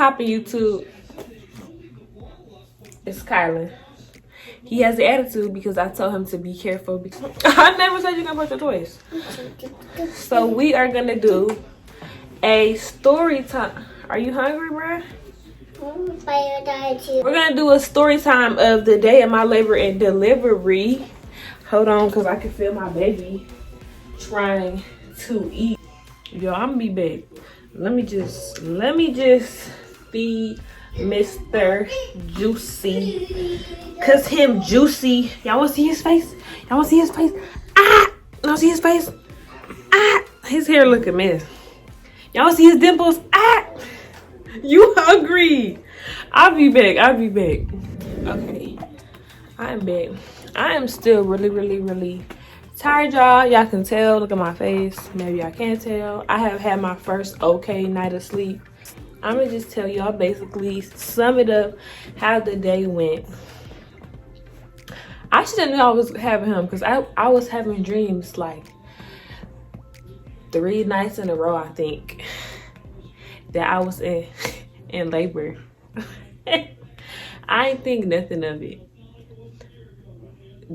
popping YouTube? It's Kylan. He has the attitude because I told him to be careful. Because I never said you're gonna put your toys. So we are gonna do a story time. Are you hungry, bruh? We're gonna do a story time of the day of my labor and delivery. Hold on, cause I can feel my baby trying to eat. Yo, I'm gonna be big. Let me just feed Mr. Juicy. Cause him juicy. Y'all wanna see his face? Y'all wanna see his face? Ah! Y'all see his face? Ah! His hair look a mess. Y'all wanna see his dimples? Ah! You hungry? I'll be back. Okay. I am back. I am still really tired, y'all. Y'all can tell. Look at my face. Maybe y'all can't tell. I have had my first okay night of sleep. I'm gonna just tell y'all basically sum it up how the day went. I should have known I was having him because I was having dreams like 3 nights in a row, I think, that I was in labor. I ain't think nothing of it.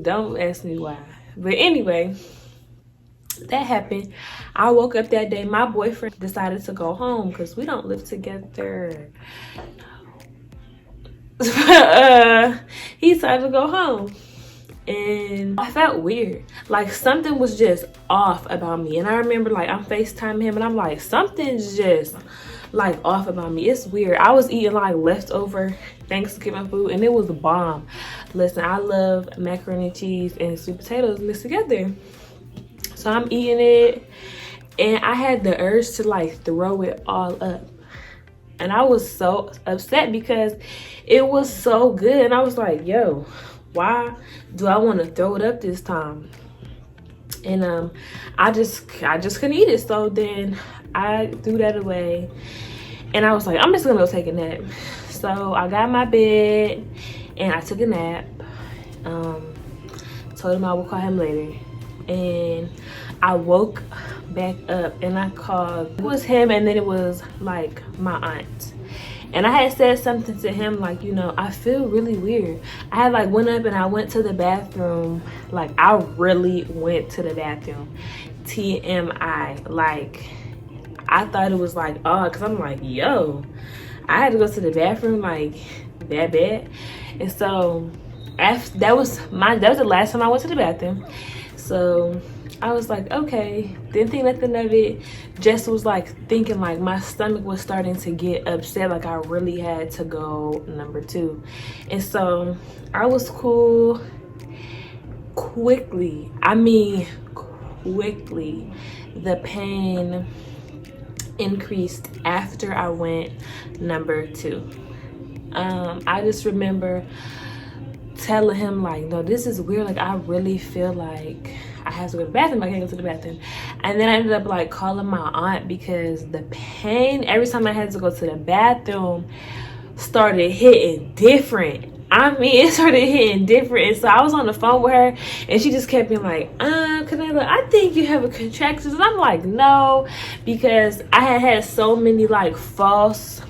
Don't ask me why. But anyway, that happened. I woke up that day. My boyfriend decided to go home because we don't live together. He decided to go home. And I felt weird. Like something was just off about me. And I remember like I'm FaceTiming him and I'm like, something's just like off about me. It's weird. I was eating like leftover Thanksgiving food and it was a bomb. Listen, I love macaroni and cheese and sweet potatoes mixed together. So I'm eating it and I had the urge to like throw it all up. And I was so upset because it was so good. And I was like, yo, why do I want to throw it up this time? And I just couldn't eat it. So then I threw that away and I was like, I'm just gonna go take a nap. So I got in my bed and I took a nap. Told him I would call him later. And I woke back up and I called. It was him and then it was like my aunt. And I had said something to him like, you know, I feel really weird. I had like went up and I went to the bathroom. Like I really went to the bathroom. TMI. Like I thought it was like, oh, cause I'm like, yo, I had to go to the bathroom like that bad. And so that was the last time I went to the bathroom. So I was like, okay, didn't think nothing of it. Just was like thinking like my stomach was starting to get upset, like I really had to go number 2. And so I was cool. Quickly, the pain increased after I went number 2. I just remember telling him like, no, this is weird. Like I really feel like I have to go to the bathroom. I can't go to the bathroom. And then I ended up like calling my aunt because the pain every time I had to go to the bathroom started hitting different. I mean, it started hitting different. And so I was on the phone with her and she just kept being like, Canela, I think you have a contraction. And I'm like, no, because I had so many like false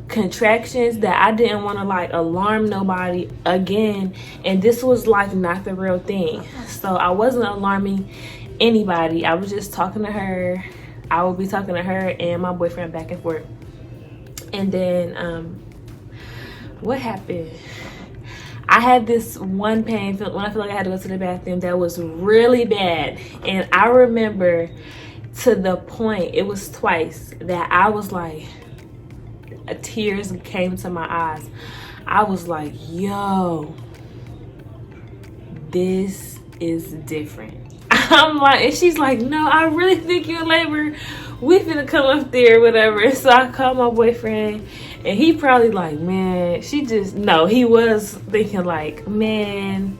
contractions that I didn't want to like alarm nobody again, and this was like not the real thing. So I wasn't alarming anybody. I was just talking to her. I would be talking to her and my boyfriend back and forth. And then what happened? I had this one pain when I feel like I had to go to the bathroom that was really bad. And I remember to the point, it was twice that I was like, tears came to my eyes. I was like, yo, this is different. I'm like, and she's like, no, I really think you're in labor. We finna come up there, whatever. So I called my boyfriend and he probably like, man, he was thinking like, man,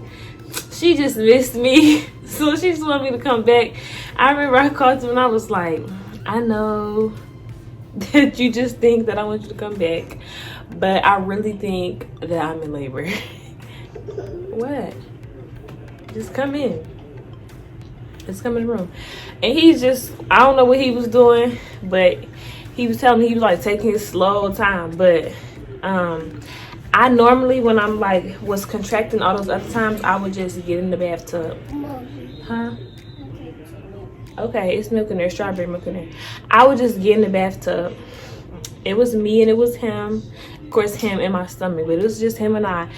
she just missed me. So she just wanted me to come back. I remember I called him and I was like, I know that you just think that I want you to come back, but I really think that I'm in labor. What? Just come in. Just come in the room. And he's just, I don't know what he was doing, but he was telling me he was like taking his slow time. But I normally, when I'm like was contracting all those other times, I would just get in the bathtub. Huh? Okay, it's milk in there, strawberry milk in there. I would just get in the bathtub. It was me and it was him. Of course, him in my stomach, but it was just him and I.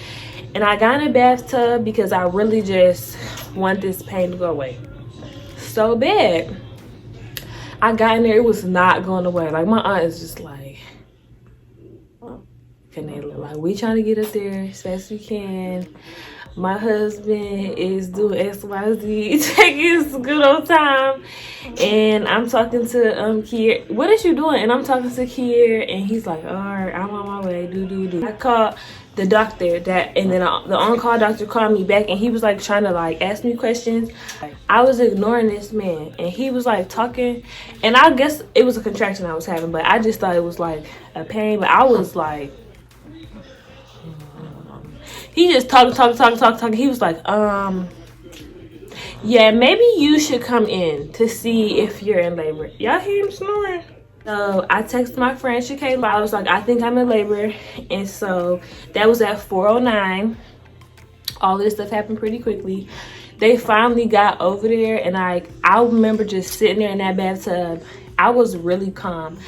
And I got in the bathtub because I really just want this pain to go away so bad. I got in there, it was not going away. Like, my aunt is just like, Canela, like, we trying to get up there as fast as we can. My husband is doing XYZ, taking his good old time. And I'm talking to Kier. What is you doing? And I'm talking to Kier, and he's like, all right, I'm on my way. Do. I called the doctor, and then the on-call doctor called me back, and he was like trying to like ask me questions. I was ignoring this man, and he was like talking, and I guess it was a contraction I was having, but I just thought it was like a pain. But I was like, he just talking. He was like, yeah, maybe you should come in to see if you're in labor. Y'all hear him snoring? So I texted my friend Shakayla. I was like, I think I'm in labor. And so that was at 4:09. All this stuff happened pretty quickly. They finally got over there, and I remember just sitting there in that bathtub. I was really calm.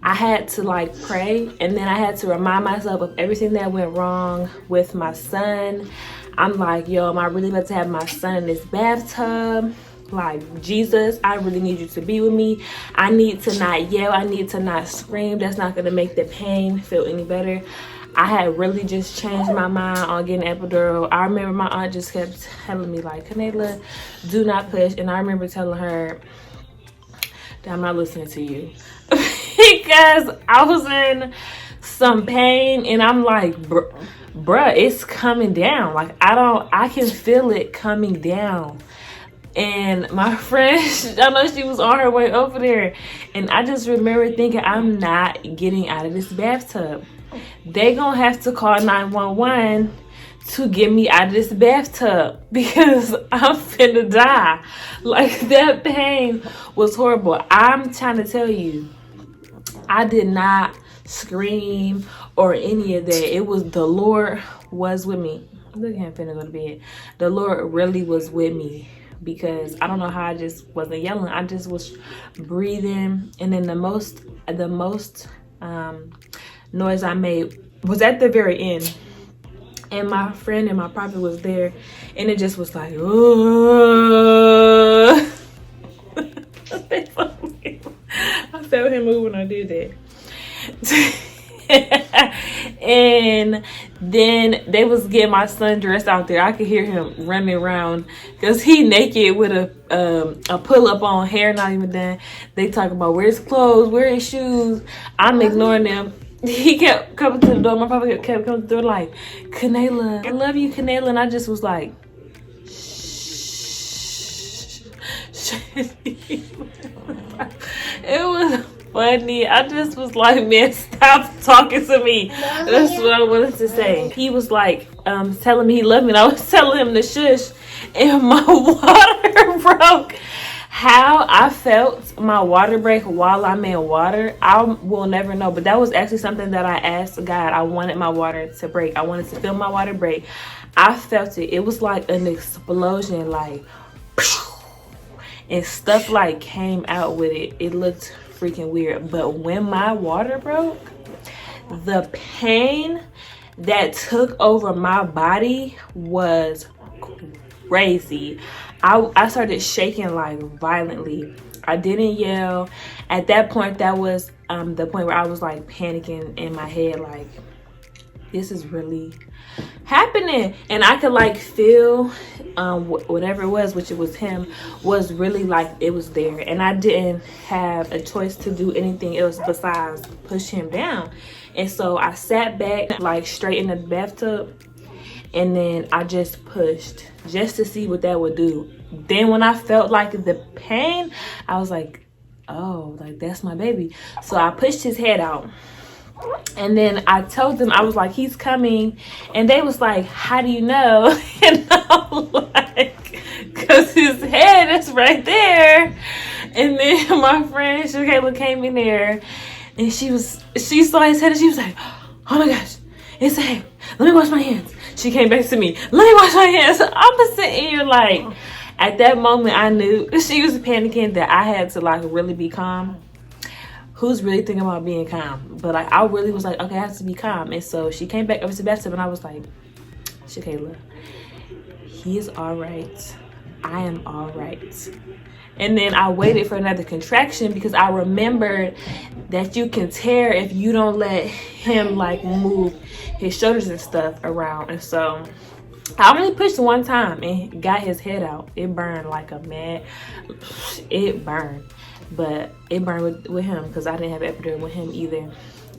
I had to like pray, and then I had to remind myself of everything that went wrong with my son. I'm like, yo, am I really about to have my son in this bathtub? Like, Jesus, I really need you to be with me. I need to not yell. I need to not scream. That's not going to make the pain feel any better. I had really just changed my mind on getting epidural. I remember my aunt just kept telling me, like, Canela, do not push. And I remember telling her that I'm not listening to you. Because I was in some pain, and I'm like, bruh, it's coming down. Like, I can feel it coming down. And my friend, I know she was on her way over there, and I just remember thinking, I'm not getting out of this bathtub. They gonna have to call 911 to get me out of this bathtub, because I'm finna die. Like, that pain was horrible. I'm trying to tell you, I did not scream or any of that. It was, the Lord was with me. Look at him finna go to bed. The Lord really was with me, because I don't know how I just wasn't yelling. I just was breathing, and then the most noise I made was at the very end. And my friend and my prophet was there, and it just was like, I felt him move when I did that. And then they was getting my son dressed out there. I could hear him running around because he naked with a pull-up on, hair not even done. They talk about where's clothes, where his shoes. I'm ignoring them. He kept coming to the door. My papa kept coming to the door like, Canela, I love you, Canela. And I just was like, shh. It was funny. I just was like, man, stop talking to me. That's what I wanted to say. He was like telling me he loved me, and I was telling him to shush, and my water broke. How I felt my water break while I'm in water, I will never know. But that was actually something that I asked God. I wanted my water to break. I wanted to feel my water break. I felt it. It was like an explosion, like, and stuff like came out with it. It looked freaking weird. But when my water broke, the pain that took over my body was crazy. I started shaking like violently. I didn't yell. At that point, that was the point where I was like panicking in my head, like, this is really happening. And I could like feel whatever it was, which it was him, was really like it was there. And I didn't have a choice to do anything else besides push him down. And so I sat back like straight in the bathtub, and then I just pushed just to see what that would do. Then when I felt like the pain, I was like, oh, like that's my baby. So I pushed his head out. And then I told them, I was like, he's coming. And they was like, how do you know? And I'm like, because his head is right there. And then my friend Shakayla came in there, And she saw his head and she was like, oh my gosh, it's a head. Let me wash my hands. She came back to me. Let me wash my hands. I'm sitting here like, at that moment I knew she was panicking that I had to like really be calm. Who's really thinking about being calm? But like I really was like, okay, I have to be calm. And so she came back over to the bathtub and I was like, Shakayla, he's all right. I am all right. And then I waited for another contraction because I remembered that you can tear if you don't let him like move his shoulders and stuff around. And so I only pushed one time and got his head out. It burned like a mad. It burned. But it burned with him because I didn't have epidural with him either.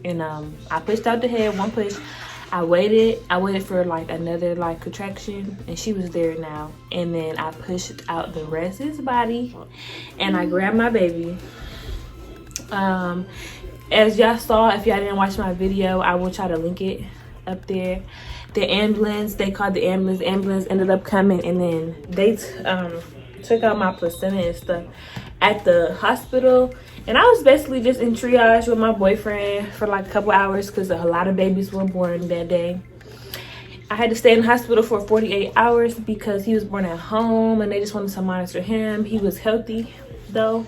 And I pushed out the head, one push. I waited for like another like contraction and she was there now. And then I pushed out the rest of his body and I grabbed my baby. As y'all saw, if y'all didn't watch my video, I will try to link it up there. The ambulance, they called the ambulance ended up coming and then they took out my placenta and stuff at the hospital. And I was basically just in triage with my boyfriend for like a couple hours because a lot of babies were born that day. I had to stay in the hospital for 48 hours because he was born at home and they just wanted to monitor him. He was healthy though.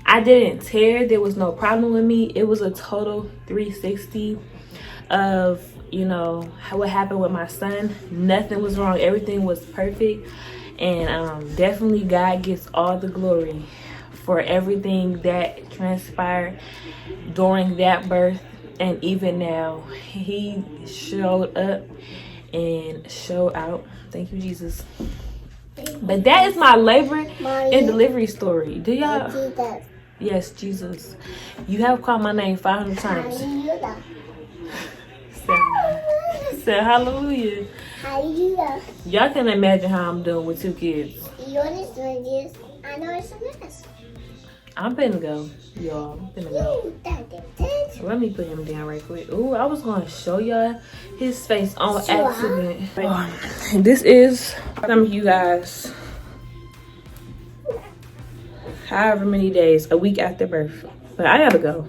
I didn't tear. There was no problem with me. It was a total 360 of, you know, what happened with my son. Nothing was wrong. Everything was perfect. And definitely God gets all the glory for everything that transpired during that birth and even now. He showed up and showed out. Thank you, Jesus. But that is my labor and delivery story. Do y'all? Yes, Jesus. You have called my name 500 times. Say hallelujah. Hallelujah. Y'all can imagine how I'm doing with 2 kids. You understand this? I know it's a mess. I'm finna go, y'all. I'm finna go. Let me put him down right quick. Ooh, I was gonna show y'all his face on accident. This is some of you guys. However many days, a week after birth. But I gotta go.